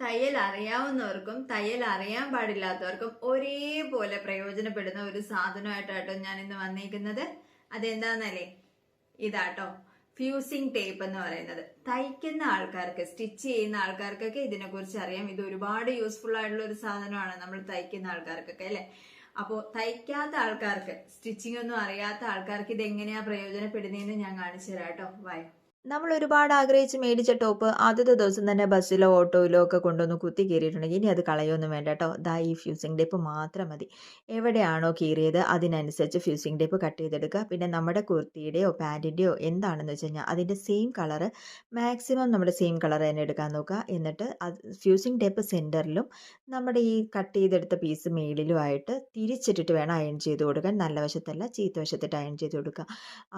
തയ്യൽ അറിയാവുന്നവർക്കും തയ്യൽ അറിയാൻ പാടില്ലാത്തവർക്കും ഒരേപോലെ പ്രയോജനപ്പെടുന്ന ഒരു സാധനമായിട്ടാട്ടോ ഞാൻ ഇന്ന് വന്നിരിക്കുന്നത്. അതെന്താന്നല്ലേ, ഇതാട്ടോ ഫ്യൂസിങ് ടേപ്പ് എന്ന് പറയുന്നത്. തയ്ക്കുന്ന ആൾക്കാർക്ക്, സ്റ്റിച്ച് ചെയ്യുന്ന ആൾക്കാർക്കൊക്കെ ഇതിനെക്കുറിച്ച് അറിയാം. ഇത് ഒരുപാട് യൂസ്ഫുൾ ആയിട്ടുള്ള ഒരു സാധനമാണ് നമ്മൾ തയ്ക്കുന്ന ആൾക്കാർക്കൊക്കെ, അല്ലെ? അപ്പോൾ തയ്ക്കാത്ത ആൾക്കാർക്ക്, സ്റ്റിച്ചിങ് ഒന്നും അറിയാത്ത ആൾക്കാർക്ക് ഇത് എങ്ങനെയാ പ്രയോജനപ്പെടുന്നതെന്ന് ഞാൻ കാണിച്ചു തരാം കേട്ടോ. വായോ. നമ്മൾ ഒരുപാട് ആഗ്രഹിച്ച് മേടിച്ച ടോപ്പ് ആദ്യത്തെ ദിവസം തന്നെ ബസ്സിലോ ഓട്ടോയിലോ ഒക്കെ കൊണ്ടുവന്ന് കുത്തി കീറിയിട്ടുണ്ടെങ്കിൽ ഇനി അത് കളയൊന്നും വേണ്ട കേട്ടോ. ദാ ഈ ഫ്യൂസിങ് ടേപ്പ് മാത്രം മതി. എവിടെയാണോ കീറിയത് അതിനനുസരിച്ച് ഫ്യൂസിങ് ടേപ്പ് കട്ട് ചെയ്തെടുക്കുക. പിന്നെ നമ്മുടെ കുർത്തിയുടെയോ പാൻറ്റിൻ്റെയോ എന്താണെന്ന് വെച്ച് കഴിഞ്ഞാൽ അതിൻ്റെ സെയിം കളറ്, മാക്സിമം നമ്മുടെ സെയിം കളർ തന്നെ എടുക്കാൻ നോക്കുക. എന്നിട്ട് അത് ഫ്യൂസിങ് ടേപ്പ് സെൻറ്ററിലും നമ്മുടെ ഈ കട്ട് ചെയ്തെടുത്ത പീസ് മേളിലുമായിട്ട് തിരിച്ചിട്ടിട്ട് വേണം അയൺ ചെയ്ത് കൊടുക്കാൻ. നല്ല വശത്തല്ല, ചീത്ത വശത്തിട്ട് അയൺ ചെയ്ത് കൊടുക്കുക.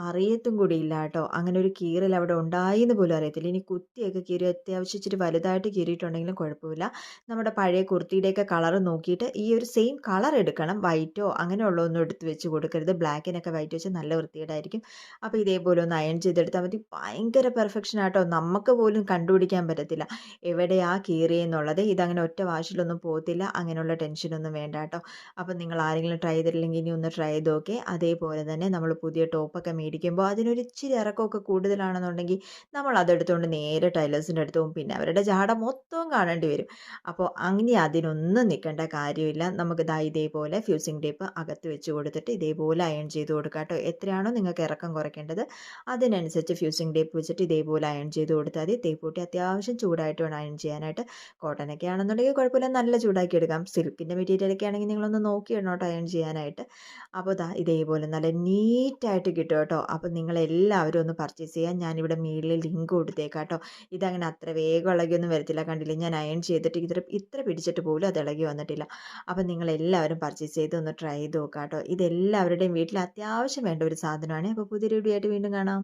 അറിയത്തും കൂടി ഇല്ല കേട്ടോ, അങ്ങനെ ഒരു കീറൽ അവിടെ ഉണ്ടായി എന്ന് പോലും അറിയത്തില്ല. ഇനി കുത്തിയൊക്കെ കീറി അത്യാവശ്യം ഇച്ചിരി വലുതായിട്ട് കീറിയിട്ടുണ്ടെങ്കിലും കുഴപ്പമില്ല. നമ്മുടെ പഴയ കുർത്തിയുടെയൊക്കെ കളർ നോക്കിയിട്ട് ഈ ഒരു സെയിം കളർ എടുക്കണം. വൈറ്റോ അങ്ങനെയുള്ളതൊന്നും എടുത്ത് വെച്ച് കൊടുക്കരുത്. ബ്ലാക്കിനൊക്കെ വൈറ്റ് വെച്ച് നല്ല വൃത്തികേടായിരിക്കും. അപ്പോൾ ഇതേപോലെ ഒന്ന് അയൺ ചെയ്തെടുത്താൽ മതി. ഭയങ്കര പെർഫെക്ഷൻ ആട്ടോ, നമുക്ക് പോലും കണ്ടുപിടിക്കാൻ പറ്റത്തില്ല എവിടെയാ കീറിയെന്നുള്ളത്. ഇതങ്ങനെ ഒറ്റ വാഷിലൊന്നും പോകത്തില്ല, അങ്ങനെയുള്ള ടെൻഷനൊന്നും വേണ്ട കേട്ടോ. അപ്പം നിങ്ങൾ ആരെങ്കിലും ട്രൈ ചെയ്തിട്ടില്ലെങ്കിൽ ഇനി ഒന്ന് ട്രൈ ചെയ്ത് നോക്കേ. അതേപോലെ തന്നെ നമ്മൾ പുതിയ ടോപ്പൊക്കെ മേടിക്കുമ്പോൾ അതിനൊരു ഇച്ചിരി ഇറക്കമൊക്കെ കൂടുതലാണെന്നുണ്ടെങ്കിൽ നമ്മൾ അതെടുത്തുകൊണ്ട് നേരെ ടൈലേഴ്സിൻ്റെ അടുത്ത് പോകും. പിന്നെ അവരുടെ ജാട മൊത്തവും കാണേണ്ടി വരും. അപ്പോൾ അങ്ങനെ അതിനൊന്നും നിൽക്കേണ്ട കാര്യമില്ല. നമുക്ക് ദാ ഇതേപോലെ ഫ്യൂസിങ് ടേപ്പ് അകത്ത് വെച്ച് കൊടുത്തിട്ട് ഇതേപോലെ അയൺ ചെയ്ത് കൊടുക്കാം കേട്ടോ. എത്രയാണോ നിങ്ങൾക്ക് ഇറക്കം കുറയ്ക്കേണ്ടത് അതിനനുസരിച്ച് ഫ്യൂസിങ് ടേപ്പ് വെച്ചിട്ട് ഇതേപോലെ അയൺ ചെയ്ത് കൊടുത്താൽ മതി. തേപ്പ് കൂട്ടി അത്യാവശ്യം ചൂടായിട്ട് വേണം അയൺ ചെയ്യാനായിട്ട്. കോട്ടനൊക്കെ ആണെന്നുണ്ടെങ്കിൽ കുഴപ്പമില്ല, നല്ല ചൂടാക്കി എടുക്കാം. സിൽക്കിൻ്റെ മെറ്റീരിയലൊക്കെ ആണെങ്കിൽ നിങ്ങളൊന്ന് നോക്കി ഇടണം കേട്ടോ അയൺ ചെയ്യാനായിട്ട്. അപ്പോൾ ദാ ഇതേപോലെ നല്ല നീറ്റായിട്ട് കിട്ടും കേട്ടോ. അപ്പോൾ നിങ്ങളെല്ലാവരും ഒന്ന് പർച്ചേസ് ചെയ്യാൻ ഞാനിവിടെ മേളിൽ ലിങ്ക് കൊടുത്തേക്കാം കേട്ടോ. ഇതങ്ങനെ അത്ര വേഗം ഇളകിയൊന്നും വരത്തില്ല. കണ്ടില്ലേ, ഞാൻ അയൺ ചെയ്തിട്ട് ഇത്ര പിടിച്ചിട്ട് പോലും അത് ഇളകി വന്നിട്ടില്ല. അപ്പം നിങ്ങളെല്ലാവരും പർച്ചേസ് ചെയ്ത് ഒന്ന് ട്രൈ ചെയ്ത് നോക്കാം കേട്ടോ. ഇതെല്ലാവരുടെയും വീട്ടിൽ അത്യാവശ്യം വേണ്ട ഒരു സാധനമാണ്. അപ്പോൾ പുതിയൊരു വീഡിയോ ആയിട്ട് വീണ്ടും കാണാം.